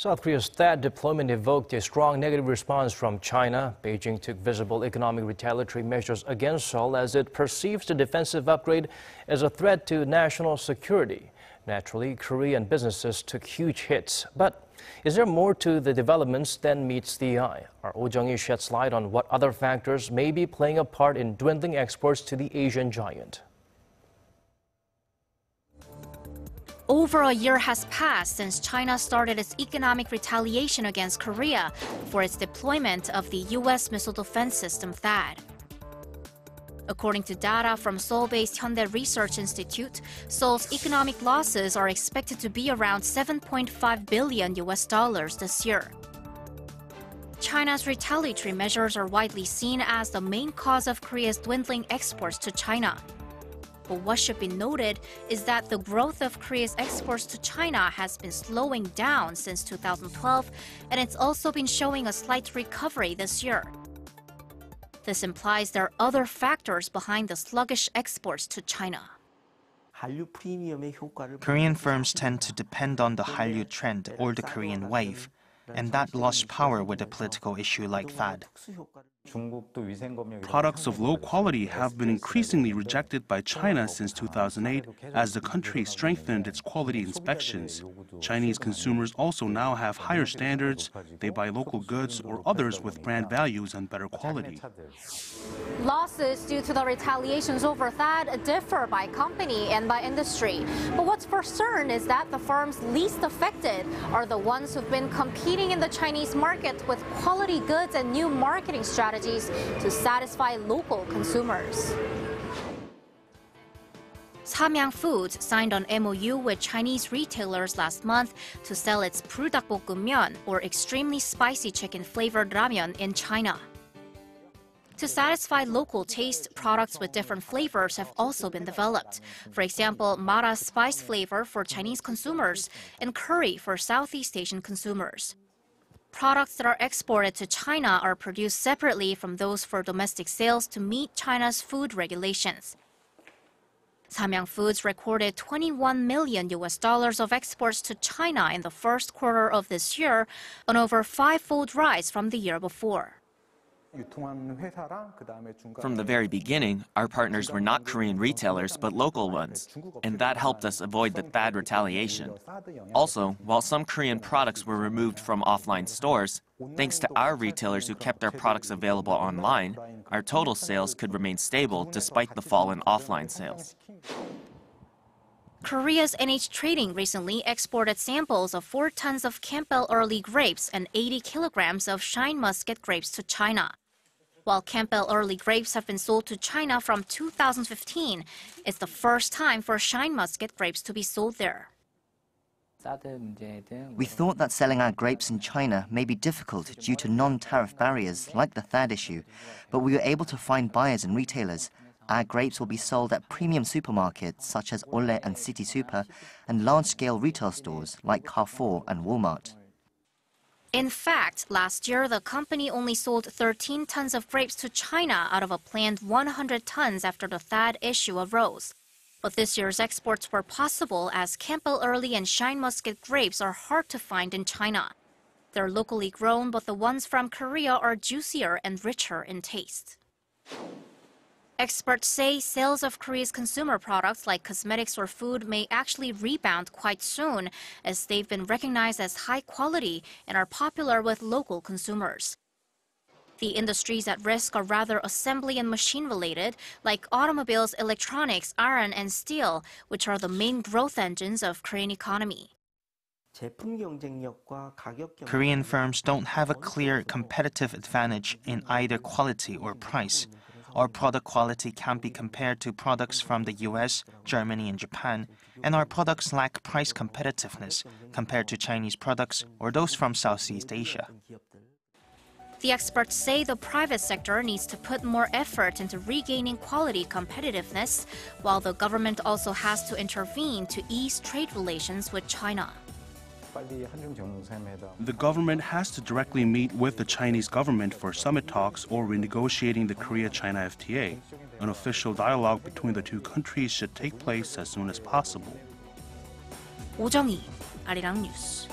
South Korea's THAAD deployment evoked a strong negative response from China. Beijing took visible economic retaliatory measures against Seoul as it perceives the defensive upgrade as a threat to national security. Naturally, Korean businesses took huge hits. But is there more to the developments than meets the eye? Our Jung-hee sheds light on what other factors may be playing a part in dwindling exports to the Asian giant. Over a year has passed since China started its economic retaliation against Korea for its deployment of the U.S. missile defense system THAAD. According to data from Seoul-based Hyundai Research Institute, Seoul's economic losses are expected to be around $7.5 billion this year. China's retaliatory measures are widely seen as the main cause of Korea's dwindling exports to China. But what should be noted is that the growth of Korea's exports to China has been slowing down since 2012, and it's also been showing a slight recovery this year. This implies there are other factors behind the sluggish exports to China. Korean firms tend to depend on the Hallyu trend or the Korean wave, and that lost power with a political issue like THAAD. Products of low quality have been increasingly rejected by China since 2008 as the country strengthened its quality inspections. Chinese consumers also now have higher standards. They buy local goods or others with brand values and better quality. Losses due to the retaliations over THAAD differ by company and by industry. But what's for certain is that the firms least affected are the ones who've been competing in the Chinese market with quality goods and new marketing strategies to satisfy local consumers. Samyang Foods signed an MOU with Chinese retailers last month to sell its 불닭볶음면, or extremely spicy chicken-flavored ramen, in China. To satisfy local taste, products with different flavors have also been developed. For example, Mara spice flavor for Chinese consumers and curry for Southeast Asian consumers. Products that are exported to China are produced separately from those for domestic sales to meet China's food regulations. Samyang Foods recorded $21 million of exports to China in the first quarter of this year, an over five-fold rise from the year before. From the very beginning, our partners were not Korean retailers, but local ones, and that helped us avoid the THAAD retaliation. Also, while some Korean products were removed from offline stores, thanks to our retailers who kept their products available online, our total sales could remain stable despite the fall in offline sales. Korea's NH Trading recently exported samples of 4 tons of Campbell Early grapes and 80 kilograms of Shine Muscat grapes to China. While Campbell Early grapes have been sold to China from 2015, it's the first time for Shine Muscat grapes to be sold there. We thought that selling our grapes in China may be difficult due to non-tariff barriers like the THAAD issue, but we were able to find buyers and retailers. Our grapes will be sold at premium supermarkets such as Ole and City Super and large-scale retail stores like Carrefour and Walmart. In fact, last year, the company only sold 13 tons of grapes to China out of a planned 100 tons after the THAAD issue arose. But this year's exports were possible as Campbell Early and Shine Muscat grapes are hard to find in China. They're locally grown, but the ones from Korea are juicier and richer in taste. Experts say sales of Korea's consumer products like cosmetics or food may actually rebound quite soon, as they've been recognized as high quality and are popular with local consumers. The industries at risk are rather assembly and machine related, like automobiles, electronics, iron, and steel, which are the main growth engines of Korean economy. Korean firms don't have a clear competitive advantage in either quality or price. Our product quality can't be compared to products from the US, Germany, and Japan, and our products lack price competitiveness compared to Chinese products or those from Southeast Asia. The experts say the private sector needs to put more effort into regaining quality competitiveness, while the government also has to intervene to ease trade relations with China. The government has to directly meet with the Chinese government for summit talks or renegotiating the Korea-China FTA. An official dialogue between the two countries should take place as soon as possible. Jung-hee, Arirang News.